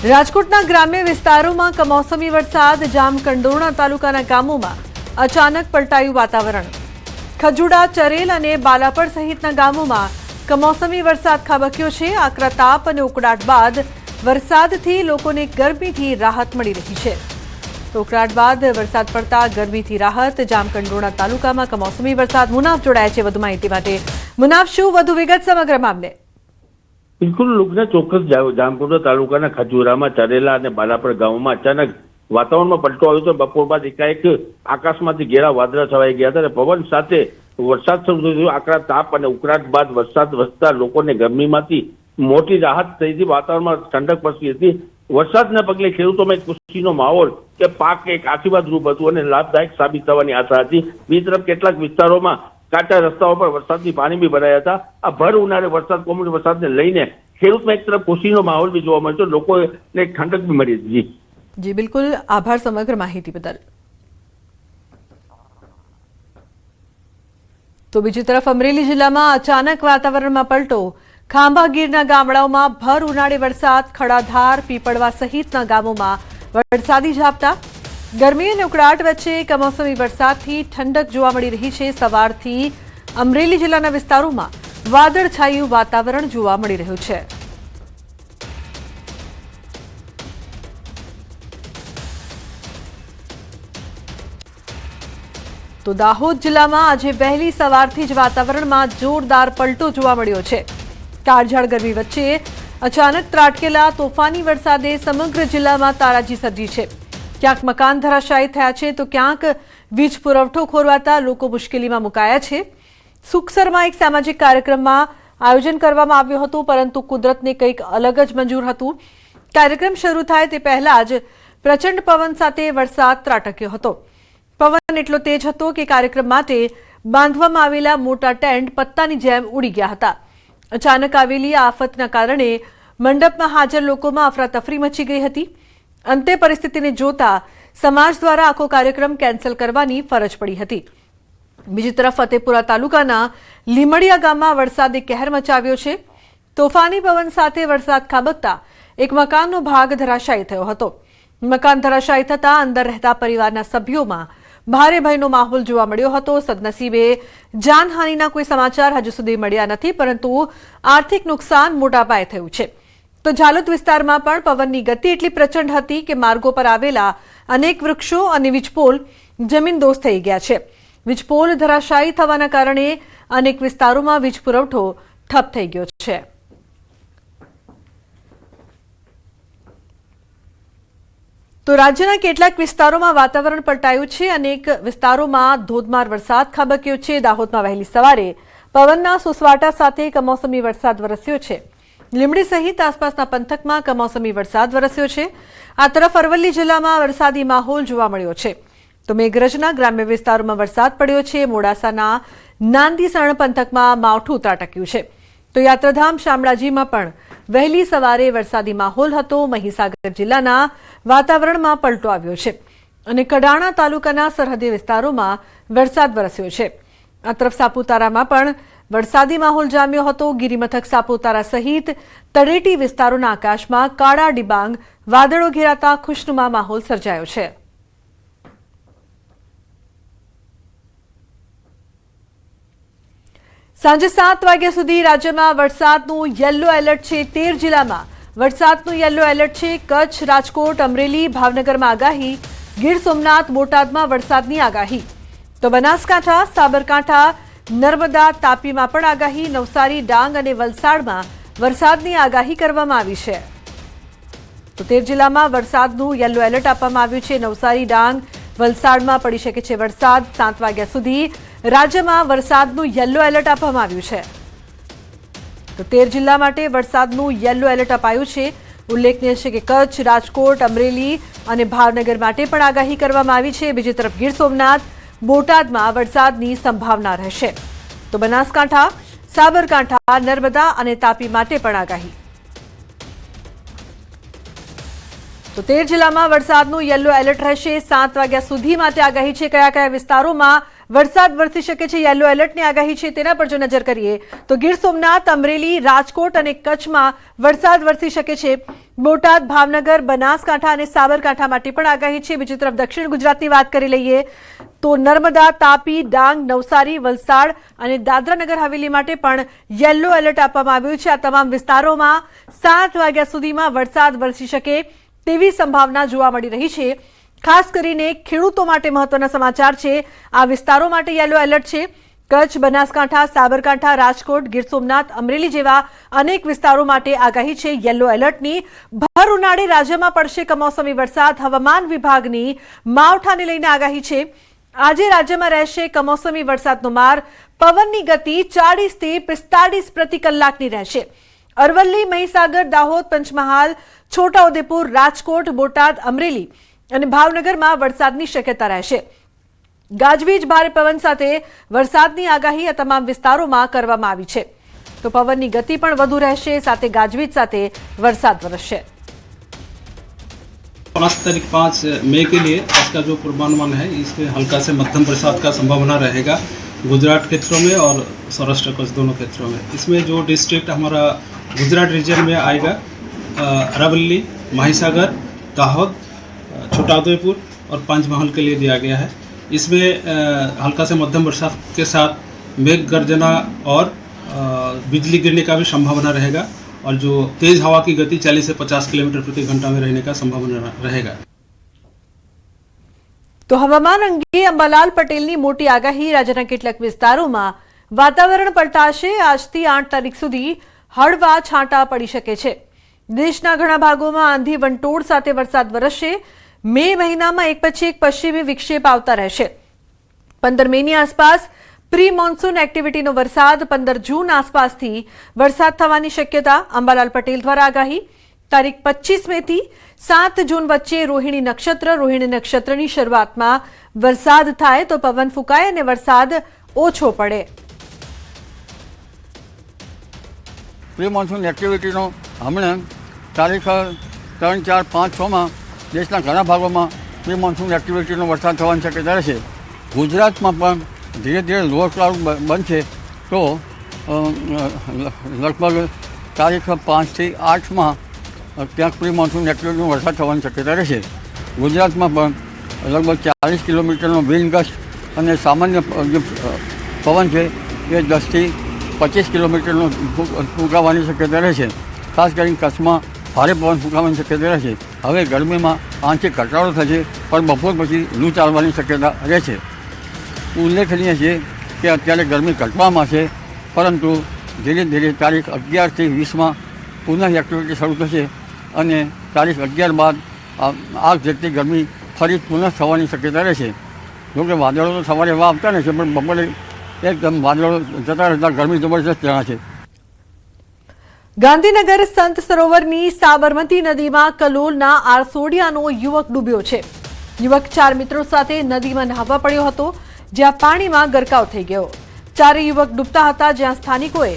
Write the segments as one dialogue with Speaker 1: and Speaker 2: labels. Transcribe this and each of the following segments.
Speaker 1: રાજકોટના ગ્રામ્ય વિસ્તારોમાં કમોસમી વરસાદ જામકંડોરણા તાલુકાના ગામોમાં અચાનક પલટાયું વાતાવરણ। ખજુડા, ચરેલ અને બાલાપડ સહિતના ગામોમાં કમોસમી વરસાદ ખાબક્યો છે। આકરા તાપ અને ઉકળાટ બાદ વરસાદથી લોકોને ગરમીથી રાહત મળી રહી છે। તો ઉકળાટ બાદ વરસાદ પડતા ગરમીથી રાહત। જામકંડોરણા તાલુકામાં કમોસમી વરસાદ। મુનાફ જોડાયા છે વધુ માહિતી માટે। મુનાફ, શું વધુ વિગત સમગ્ર મામલે?
Speaker 2: બિલકુલ લોકોને ચોક્કસ જામકંડોરણા તાલુકાના ખજુરામાં, ચરેલા અને બાલાપડ ગામોમાં અચાનક વાતાવરણમાં પલટો આવ્યો હતો। બપોર બાદ એકાએક આકાશમાંથી ઘેરા વાદળા છવાઈ ગયા હતા અને પવન સાથે વરસાદ શરૂ થયો। આકરા તાપ અને ઉકળાટ બાદ વરસાદ વરસતા લોકોને ગરમીમાંથી મોટી રાહત થઈ હતી। વાતાવરણમાં ઠંડક પ્રસરી હતી। વરસાદના પગલે ખેડૂતોમાં એક ખુશીનો માહોલ કે પાક એક આશીર્વાદ રૂપ હતું અને લાભદાયક સાબિત થવાની આશા હતી। બીજી તરફ કેટલાક વિસ્તારોમાં કાચા રસ્તાઓ પર વરસાદની પાણી બી ભરાયા હતા। આ ભર ઉનાળે કમોસમી વરસાદને લઈને ખેડૂતમાં એક તરફ ખુશીનો માહોલ બી જોવા મળ્યો। લોકોને ઠંડક બી મળી હતી।
Speaker 1: જી બિલકુલ, આભાર સમગ્ર માહિતી બદલ। તો બીજી તરફ અમરેલી જિલ્લામાં અચાનક વાતાવરણમાં પલટો। ખાંભા ગીરના ગામડાઓમાં ભર ઉનાળે વરસાદ। ખડાધાર, પીપળવા સહિતના ગામોમાં વરસાદી ઝાપટા। ગરમી અને ઉકળાટ વચ્ચે કમોસમી વરસાદથી ઠંડક જોવા મળી રહી છે। સવારથી અમરેલી જિલ્લાના વિસ્તારોમાં વાદળછાયું વાતાવરણ જોવા મળી રહ્યું છે। તો દાહોદ જિલ્લામાં આજે વહેલી સવારથી જ વાતાવરણમાં જોરદાર પલટો જોવા મળ્યો છે। કાળઝાળ ગરમી વચ્ચે અચાનક ત્રાટકેલા તોફાની વરસાદે સમગ્ર જિલ્લામાં તારાજી સર્જી છે। ક્યાંક મકાન ધરાશાયી થયા છે તો ક્યાંક વીજ પુરવઠો ખોરવાતા લોકો મુશ્કેલીમાં મુકાયા છે। સુખસરમાં એક સામાજિક કાર્યક્રમમાં આયોજન કરવામાં આવ્યું હતું, પરંતુ કુદરતને કંઈક અલગ જ મંજૂર હતું। કાર્યક્રમ શરૂ થાય તે પહેલા જ પ્રચંડ પવન સાથે વરસાદ ત્રાટક્યો હતો। પવન એટલો તેજ હતો કે કાર્યક્રમ માટે બાંધવામાં આવેલા મોટા ટેન્ટ પત્તાની જેમ ઉડી ગયા હતા। અચાનક આવેલી આફતના કારણે મંડપમાં હાજર લોકોમાં અફરાતફરી મચી ગઈ હતી। અંતે પરિસ્થિતિને જોતા સમાજ દ્વારા આખો કાર્યક્રમ કેન્સલ કરવાની ફરજ પડી હતી। બીજી તરફ ફતેપુરા તાલુકાના લીમડિયા ગામમાં વરસાદે કહેર મચાવ્યો છે। તોફાની પવન સાથે વરસાદ ખાબકતા એક મકાનનો ભાગ ધરાશાયી થયો હતો। મકાન ધરાશાયી થતા અંદર રહેતા પરિવારના સભ્યોમાં ભારે ભયનો માહોલ જોવા મળ્યો હતો। સદનસીબે જાનહાનિના કોઈ સમાચાર હજુ સુધી મળ્યા નથી, પરંતુ આર્થિક નુકસાન મોટા પાયે થયું છે। તો ઝાલોદ વિસ્તારમાં પણ પવનની ગતિ એટલી પ્રચંડ હતી કે માર્ગો પર આવેલા અનેક વૃક્ષો અને વીજપોલ જમીનદોસ્ત થઈ ગયા છે। વીજપોલ ધરાશાયી થવાના કારણે અનેક વિસ્તારોમાં વીજ પુરવઠો ઠપ થઈ ગયો છે। તો રાજ્યના કેટલાક વિસ્તારોમાં વાતાવરણ પલટાયું છે। અનેક વિસ્તારોમાં ધોધમાર વરસાદ ખાબક્યો છે। દાહોદમાં વહેલી સવારે પવનના સુસવાટા સાથે કમોસમી વરસાદ વરસ્યો છે। લીમડી સહિત આસપાસના પંથકમાં કમોસમી વરસાદ વરસ્યો છે। આ તરફ અરવલ્લી જિલ્લામાં વરસાદી માહોલ જોવા મળ્યો છે। તો મેઘરજના ગ્રામ્ય વિસ્તારોમાં વરસાદ પડ્યો છે। મોડાસાના નાંદીસણ પંથકમાં માવઠું ત્રાટક્યું છે। તો યાત્રાધામ શામળાજીમાં પણ વહેલી સવારે વરસાદી માહોલ હતો। મહીસાગર જિલ્લાના વાતાવરણમાં પલટો આવ્યો છે અને કડાણા તાલુકાના સરહદી વિસ્તારોમાં વરસાદ વરસ્યો છે। આ તરફ સાપુતારામાં પણ વરસાદી માહોલ જામ્યો હતો। ગિરિમથક સાપુતારા સહિત તળેટી વિસ્તારોના આકાશમાં કાળા ડિબાંગ વાદળો ઘેરાતા ખુશનુમા માહોલ સર્જાયો છે। સાંજે 7 વાગ્યા સુધી રાજ્યમાં વરસાદનું યલો એલર્ટ છે। 13 જિલ્લામાં વરસાદનું યલો એલર્ટ છે। કચ્છ, રાજકોટ, અમરેલી, ભાવનગરમાં આગાહી। ગીર સોમનાથ, બોટાદમાં વરસાદની આગાહી। તો બનાસકાંઠા, સાબરકાંઠા, નર્મદા, તાપીમાં પણ આગાહી। નવસારી, ડાંગ અને વલસાડમાં વરસાદની આગાહી કરવામાં આવી છે। તો 13 જિલ્લામાં વરસાદનું યલો એલર્ટ આપવામાં આવ્યું છે। નવસારી, ડાંગ, વલસાડમાં પડી શકે છે વરસાદ। 7 વાગ્યા સુધી રાજ્યમાં વરસાદનું યલો એલર્ટ આપવામાં આવ્યું છે। તો 13 જિલ્લા માટે વરસાદનું યલો એલર્ટ અપાયું છે। ઉલ્લેખનીય છે કે કચ્છ, રાજકોટ, અમરેલી અને ભાવનગર માટે પણ આગાહી કરવામાં આવી છે। બીજી તરફ ગીર સોમનાથ, બોટાદમાં વરસાદની સંભાવના રહેશે। તો બનાસકાંઠા, સાબરકાંઠા, નર્મદા અને તાપી માટે પણ આગાહી। તો 13 જિલ્લામાં વરસાદનું યલો એલર્ટ રહેશે। 7 વાગ્યા સુધી માટે આગાહી છે। કયા કયા વિસ્તારોમાં વરસાદ વરસી શકે છે, યલો એલર્ટની આગાહી છે, તેના પર જો નજર કરીએ તો ગીર સોમનાથ, અમરેલી, રાજકોટ અને કચ્છમાં વરસાદ વરસી શકે છે। બોટાદ, ભાવનગર, બનાસકાંઠા અને સાબરકાંઠા માટે પણ આગાહી છે। બીજી તરફ દક્ષિણ ગુજરાતની વાત કરી લઈએ તો નર્મદા, તાપી, ડાંગ, નવસારી, વલસાડ અને દાદરાનગર હવેલી માટે પણ યલો એલર્ટ આપવામાં આવ્યું છે। આ તમામ વિસ્તારોમાં 7 વાગ્યા સુધીમાં વરસાદ વરસી શકે તેવી સંભાવના જોવા મળી રહી છે। ખાસ કરીને ખેડૂતો માટે મહત્વના સમાચાર છે। આ વિસ્તારો માટે યલો એલર્ટ છે। કચ્છ, બનાસકાંઠા, સાબરકાંઠા, રાજકોટ, ગીર સોમનાથ, અમરેલી જેવા અનેક વિસ્તારો માટે આગાહી છે યલો એલર્ટની। ભર ઉનાળે રાજ્યમાં પડશે કમોસમી વરસાદ। હવામાન વિભાગની માવઠાને લઈને આગાહી છે। આજે રાજ્યમાં રહેશે કમોસમી વરસાદનો માર। પવનની ગતિ 40 થી 45 પ્રતિ કલાકની રહેશે। અરવલ્લી, મહીસાગર, દાહોદ, પંચમહાલ, છોટાઉદેપુર, રાજકોટ, બોટાદ, અમરેલી અને ભાવનગરમાં વરસાદની શક્યતા રહેશે। ગાજવીજ, ભારે પવન સાથે વરસાદની આગાહી આ તમામ વિસ્તારોમાં કરવામાં આવી છે। તો પવનની ગતિ પણ વધુ રહેશે, સાથે ગાજવીજ સાથે વરસાદ વરસશે।
Speaker 3: 5 मई के लिए आज का जो पूर्वानुमान है इसमें हल्का से मध्यम बरसात का संभावना रहेगा गुजरात क्षेत्रों में और सौराष्ट्र कच्छ दोनों क्षेत्रों में। इसमें जो डिस्ट्रिक्ट हमारा गुजरात रीजन में आएगा अरावली, महिसागर, दाहोद, छोटाउदेपुर और पंचमहल के लिए दिया गया है। इसमें हल्का से मध्यम बरसात के साथ मेघ गर्जना और बिजली गिरने का भी संभावना रहेगा और जो तेज हवा की गति 40 से 50 किलोमीटर प्रति घंटा में रहने का संभावना रहेगा।
Speaker 1: તો હવામાન અંગે અંબાલાલ પટેલની મોટી આગાહી। રાજ્યના કેટલાક વિસ્તારોમાં વાતાવરણ પલટાશે। આજથી 8 તારીખ સુધી હળવા છાંટા પડી શકે છે। દેશના ઘણા ભાગોમાં આંધી વંટોળ સાથે વરસાદ વરસશે। મે મહિનામાં એક પછી એક પશ્ચિમી વિક્ષેપ આવતા રહેશે। 15 મેની આસપાસ પ્રી મોન્સૂન એક્ટિવિટીનો વરસાદ। 15 જૂન આસપાસથી વરસાદ થવાની શક્યતા। અંબાલાલ પટેલ દ્વારા આગાહી। તારીખ 25 મે થી 7 જૂન વચ્ચે રોહિણી નક્ષત્રની શરૂઆતમાં વરસાદ થાય તો પવન ફૂંકાય અને વરસાદ ઓછો પડે।
Speaker 4: પ્રી મોન્સૂન એક્ટિવિટીનો હમણાં તારીખ 3, 4, 5, 6માં દેશના ઘણા ભાગોમાં પ્રી મોન્સૂન એક્ટિવિટીનો વરસાદ થવાની શક્યતા રહેશે। ગુજરાતમાં પણ ધીરે ધીરે લોઅર ક્લાઉડ બનશે તો લગભગ તારીખ 5 થી 8માં ક્યાંક પ્રી મોન્સૂન એક્ટિવિટીનો વરસાદ થવાની શક્યતા રહેશે। ગુજરાતમાં પણ લગભગ 40 કિલોમીટરનો વિન્ડ ગસ્ટ અને સામાન્ય જે પવન છે એ 10 થી 25 કિલોમીટરનો ફૂંકાવાની શક્યતા રહેશે। ખાસ કરીને કચ્છમાં ભારે પવન ફૂંકાવાની શક્યતા રહેશે। હવે ગરમીમાં આંશિક ઘટાડો થશે પણ બપોર પછી લૂ ચાલવાની શક્યતા રહેશે। ઉલ્લેખનીય છે કે અત્યારે ગરમી ઘટવામાં છે પરંતુ ધીરે ધીરે તારીખ 11 થી 20માં પુનઃ એક્ટિવિટી શરૂ થશે અને તારીખ 11 બાદ આગ જેટલી ગરમી ફરી પુનઃ થવાની શક્યતા રહેશે। જોકે વાદળો તો સવારે એવા આવતા નથી પણ બપોરે એકદમ વાદળો જતા રહેતા ગરમી જબરજસ્ત જણાશે।
Speaker 1: ગાંધીનગર સંત સરોવરની સાબરમતી નદીમાં કલોલના આરસોડિયાનો યુવક ડૂબ્યો છે। યુવક 4 મિત્રો સાથે નદીમાં નહાવા પડ્યો હતો જ્યાં પાણીમાં ગરકાવ થઈ ગયો। 4 યુવક ડૂબતા હતા જ્યાં સ્થાનિકોએ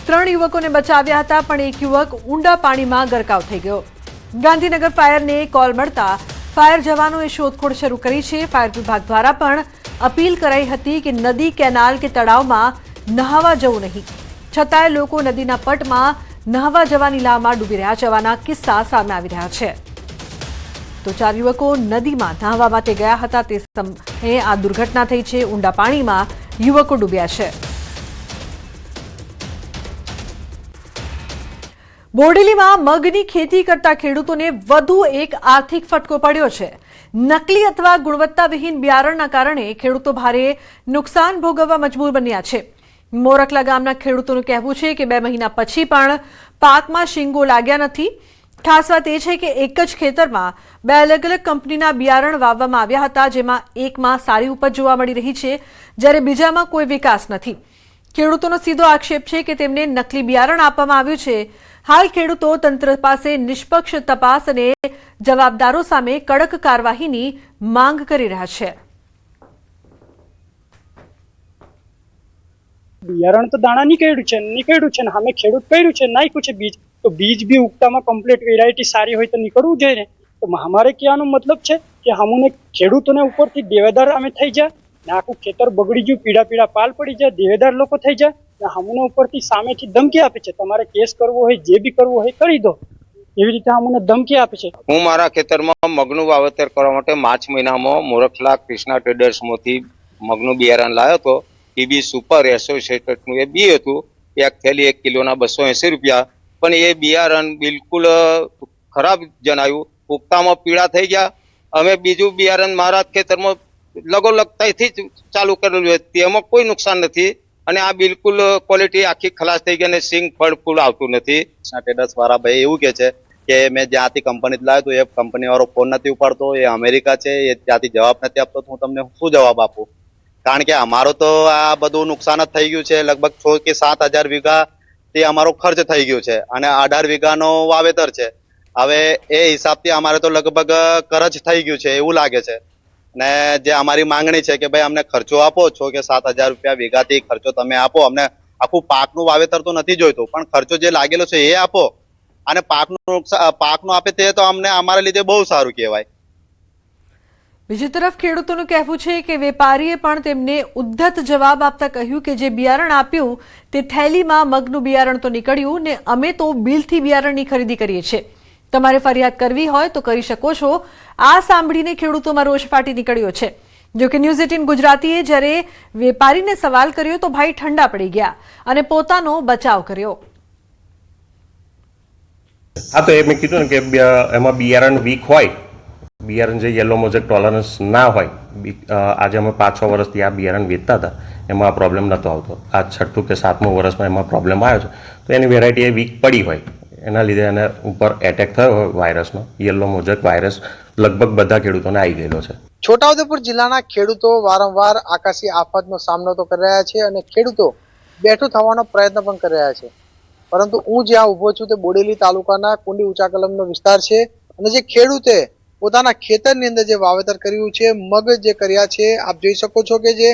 Speaker 1: 3 યુવકોને બચાવ્યા હતા પણ એક યુવક ઊંડા પાણીમાં ગરકાવ થઈ ગયો। ગાંધીનગર ફાયરને કોલ મળતા ફાયર જવાનોએ શોધખોળ શરૂ કરી છે। ફાયર વિભાગ દ્વારા પણ અપીલ કરાઈ હતી કે નદી, કેનાલ કે તળાવમાં નહાવા જવું નહીં, છતાંય લોકો નદીના પટમાં નહાવા જવાની લામાં ડૂબી રહ્યા જવાના કિસ્સા સામે આવી રહ્યા છે। તો 4 યુવકો નદીમાં નહાવા માટે ગયા હતા તે સમયે આ દુર્ઘટના થઈ છે। ઊંડા પાણીમાં યુવકો ડૂબ્યા છે। બોડેલીમાં મગની ખેતી કરતા ખેડૂતોને વધુ એક આર્થિક ફટકો પડ્યો છે। નકલી અથવા ગુણવત્તાવિહીન બિયારણના કારણે ખેડૂતો ભારે નુકસાન ભોગવવા મજબૂર બન્યા છે। મોરકલા ગામના ખેડૂતોનું કહેવું છે કે 2 મહિના પછી પણ પાકમાં શીંગો લાગ્યા નથી। ખાસ વાત એ છે કે એક જ ખેતરમાં 2 અલગ અલગ કંપનીના બિયારણ વાવવામાં આવ્યા હતા જેમાં એકમાં સારી ઉપજ જોવા મળી રહી છે જ્યારે બીજામાં કોઈ વિકાસ નથી। ખેડૂતોનો સીધો આક્ષેપ છે કે તેમને નકલી બિયારણ આપવામાં આવ્યું છે। હાલ ખેડૂતો તંત્ર પાસે નિષ્પક્ષ તપાસ અને જવાબદારો સામે કડક કાર્યવાહીની માંગ કરી રહ્યા છે।
Speaker 5: બિયારણ તો દાણા નીકળ્યું છે ને અમે ખેડૂત કર્યું છે નાખ્યું છે બીજ તો બીજ બી ઉગતામાં કમ્પ્લીટ વેરાયટી સારી હોય તો નીકળવું જોઈએ ને। તો અમારે કહેવાનો મતલબ છે કે અમને ખેડૂતોને ઉપરથી દેવેદાર અમે થઈ જાય ને આખું ખેતર બગડી ગયું, પીડા પાલ પડી જાય, દેવેદાર લોકો થઈ જાય ને અમને ઉપરથી સામેથી ધમકી આપે છે તમારે કેસ કરવો હોય જે બી કરવો હોય કરી દો। એવી રીતે અમને ધમકી આપે છે।
Speaker 6: હું મારા ખેતરમાં મગનું વાવેતર કરવા માટે માર્ચ મહિનામાં મોરખલા કૃષ્ણા ટ્રેડર્સમાંથી મગનું બિયારણ લાવ્યો હતો। ટીબી સુપર એસોસિએટેડનું એ બી હતું, એક થેલી 1 કિલોના 280 રૂપિયા, પણ એ બિયારણ બિલકુલ ખરાબ જણાયું। ઉગતામાં પીળા થઈ ગયા। અમે બીજું બિયારણ મારા ખેતરમાં લગોલગતાથી જ ચાલુ કરેલું છે, તેમાં કોઈ નુકસાન નથી, અને આ બિલકુલ ક્વોલિટી આખી ખલાસ થઈ ગઈ અને સિંગ ફળ ફૂલ આવતું નથી। કૃષ્ણા ટ્રેડર્સ વાળા ભાઈ એવું કે છે કે મેં જ્યાંથી કંપની લાવ્યો તો એ કંપની વાળો ફોન નથી ઉપાડતો, એ અમેરિકા છે, એ ત્યાંથી જવાબ નથી આપતો, તો હું તમને શું જવાબ આપું? કારણ કે અમારો તો આ બધું નુકસાન જ થઈ ગયું છે। લગભગ 6 કે 7 હજાર વીઘા તે અમારો ખર્ચ થઈ ગયો છે અને 18 વીઘાનો વાવેતર છે। હવે એ હિસાબથી અમારે તો લગભગ કરજ થઈ ગયું છે એવું લાગે છે, ને જે અમારી માંગણી છે કે ભાઈ અમને ખર્ચો આપો, 6 કે 7 હજાર રૂપિયા વીઘાથી ખર્ચો તમે આપો, અમને આખું પાકનું વાવેતર તો નથી જોઈતું, પણ ખર્ચો જે લાગેલો છે એ આપો, અને પાકનું આપે તે તો અમને અમારા લીધે બહુ સારું કહેવાય।
Speaker 1: બીજી તરફ ખેડૂતોનું કહેવું છે કે વેપારીએ પણ તેમને ઉદ્ધત જવાબ આપતા કહ્યું કે જે બિયારણ આપ્યું તે થેલીમાં મગનું બિયારણ તો નીકળ્યું ને અમે તો બિલથી બિયારણની ખરીદી કરીએ છીએ, તમારે ફરિયાદ કરવી હોય તો કરી શકો છો। આ સાંભળીને ખેડૂતોમાં રોષ ફાટી નીકળ્યો છે। જો કે ન્યૂઝ 18 ગુજરાતીએ જ્યારે વેપારીને સવાલ કર્યો તો ભાઈ ઠંડા પડી ગયા અને પોતાનો બચાવ કર્યો।
Speaker 7: હા, તો એ મેં કીધું ને કે એમાં બિયારણ વીક હોય, બિયારણ જે યલો મોઝેક ટોલરન્સ ના હોય, આજે અમે 5-6 વર્ષથી આ બિયારણ વેચતા હતા, એમાં આ પ્રોબ્લેમ નહોતો આવતો। આ 6ઠું કે 7મું વર્ષમાં એમાં પ્રોબ્લેમ આવ્યો છે, તો એની વેરાયટી એ વીક પડી હોય, એના લીધે એને ઉપર એટેક થયો હોય વાયરસનો, યલો મોઝેક વાયરસ લગભગ બધા ખેડૂતોને આવી ગયેલો છે।
Speaker 8: છોટાઉદેપુર જિલ્લાના ખેડૂતો વારંવાર આકાશી આફતનો સામનો તો કરી રહ્યા છે અને ખેડૂતો બેઠું થવાનો પ્રયત્ન પણ કરી રહ્યા છે, પરંતુ હું જ્યાં ઊભો છું તે બોડેલી તાલુકાના કુંડી ઊંચા કલમનો વિસ્તાર છે, અને જે ખેડૂતે પોતાના ખેતરની અંદર જે વાવેતર કર્યું છે, મગ જે કર્યા છે, આપ જોઈ શકો છો કે જે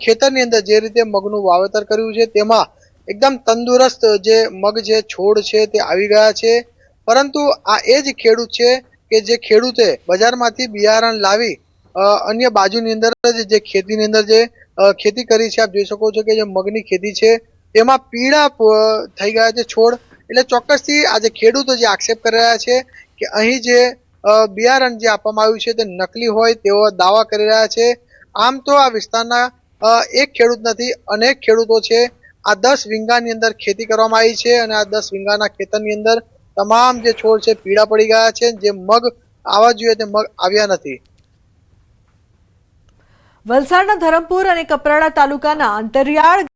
Speaker 8: ખેતરની અંદર જે રીતે મગનું વાવેતર કર્યું છે તેમાં એકદમ તંદુરસ્ત જે મગ જે છોડ છે તે આવી ગયા છે, પરંતુ આ એ જ ખેડૂત છે કે જે ખેડૂતે બજારમાંથી બિયારણ લાવી અન્ય બાજુની અંદર જે ખેતીની અંદર જે ખેતી કરી છે, આપ જોઈ શકો છો કે જે મગની ખેતી છે તેમાં પીળા થઈ ગયા છે છોડ, એટલે ચોક્કસથી આજે ખેડૂતો જે આક્ષેપ કરી રહ્યા છે કે અહીં જે બિયારણ જે આપવામાં આવ્યું છે તે નકલી હોય તેવો દાવા કરી રહ્યા છે। આમ તો આ વિસ્તારના એક ખેડૂત નથી, અનેક ખેડૂતો છે। આ 10 વીંગાની અંદર ખેતી કરવામાં આવી છે અને આ 10 વીંગાના ખેતરની અંદર તમામ જે છોડ છે પીળા પડી ગયા છે, જે મગ આવવા જોઈએ તે મગ આવ્યા નથી।
Speaker 1: વલસાડના ધરમપુર અને કપરાડા તાલુકાના અંતરિયાળ